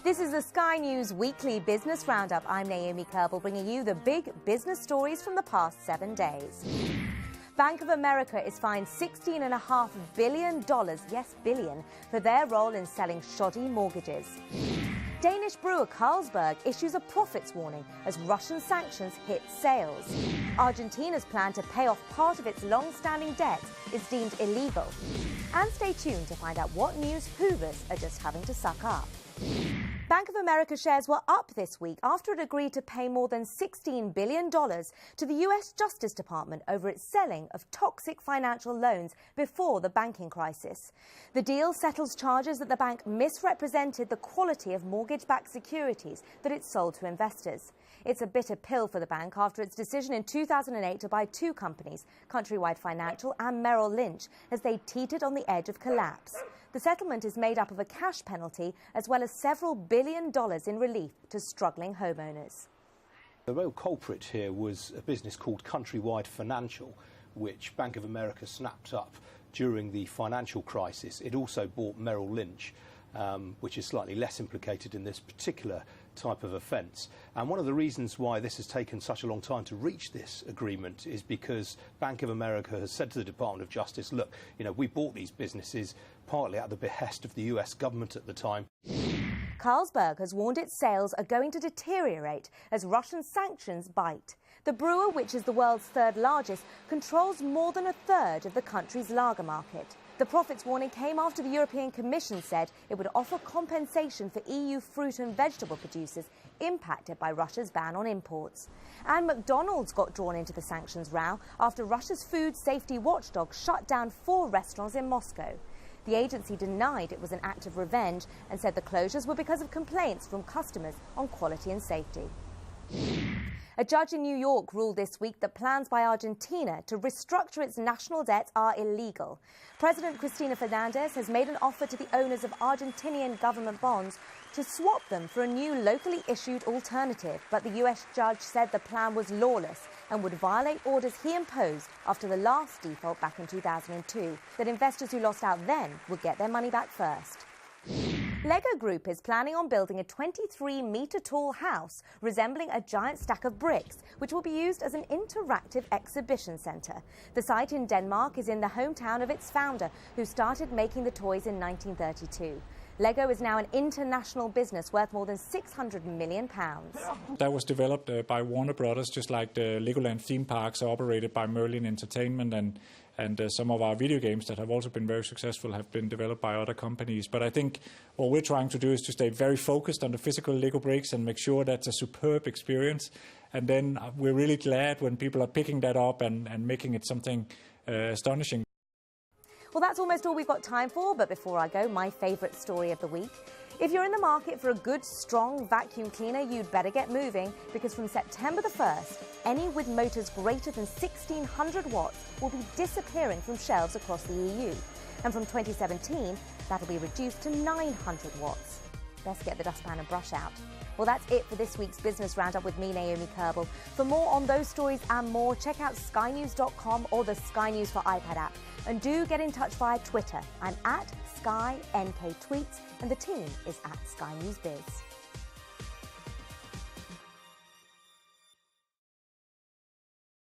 This is the Sky News Weekly Business Roundup. I'm Naomi Kerbel, bringing you the big business stories from the past 7 days. Bank of America is fined $16.5 billion, yes, billion, for their role in selling shoddy mortgages. Danish brewer Carlsberg issues a profits warning as Russian sanctions hit sales. Argentina's plan to pay off part of its long-standing debt is deemed illegal. And stay tuned to find out what news Hoovers are just having to suck up. Bank of America shares were up this week after it agreed to pay more than $16 billion to the US Justice Department over its selling of toxic financial loans before the banking crisis. The deal settles charges that the bank misrepresented the quality of mortgage-backed securities that it sold to investors. It's a bitter pill for the bank after its decision in 2008 to buy two companies, Countrywide Financial and Merrill Lynch, as they teetered on the edge of collapse. The settlement is made up of a cash penalty as well as several $1 billion in relief to struggling homeowners. The real culprit here was a business called Countrywide Financial, which Bank of America snapped up during the financial crisis. It also bought Merrill Lynch, which is slightly less implicated in this particular type of offence. And one of the reasons why this has taken such a long time to reach this agreement is because Bank of America has said to the Department of Justice, look, we bought these businesses partly at the behest of the US government at the time. Carlsberg has warned its sales are going to deteriorate as Russian sanctions bite. The brewer, which is the world's third largest, controls more than a third of the country's lager market. The profits warning came after the European Commission said it would offer compensation for EU fruit and vegetable producers impacted by Russia's ban on imports. And McDonald's got drawn into the sanctions row after Russia's food safety watchdog shut down 4 restaurants in Moscow. The agency denied it was an act of revenge and said the closures were because of complaints from customers on quality and safety. A judge in New York ruled this week that plans by Argentina to restructure its national debt are illegal. President Cristina Fernandez has made an offer to the owners of Argentinian government bonds to swap them for a new locally issued alternative. But the US judge said the plan was lawless and would violate orders he imposed after the last default back in 2002, that investors who lost out then would get their money back first. Lego Group is planning on building a 23-metre-tall house resembling a giant stack of bricks, which will be used as an interactive exhibition centre. The site in Denmark is in the hometown of its founder, who started making the toys in 1932. Lego is now an international business worth more than £600 million. That was developed by Warner Brothers, just like the Legoland theme parks are operated by Merlin Entertainment, and some of our video games that have also been very successful have been developed by other companies. But I think what we're trying to do is to stay very focused on the physical Lego bricks and make sure that's a superb experience. And then we're really glad when people are picking that up and making it something astonishing. Well, that's almost all we've got time for, but before I go, my favourite story of the week. If you're in the market for a good, strong vacuum cleaner, you'd better get moving, because from September the 1st, any with motors greater than 1,600 watts will be disappearing from shelves across the EU. And from 2017, that'll be reduced to 900 watts. Best get the dustpan and brush out. Well, that's it for this week's Business Roundup with me, Naomi Kerbel. For more on those stories and more, check out skynews.com or the Sky News for iPad app. And do get in touch via Twitter. I'm at SkyNKTweets and the team is at Sky News Biz.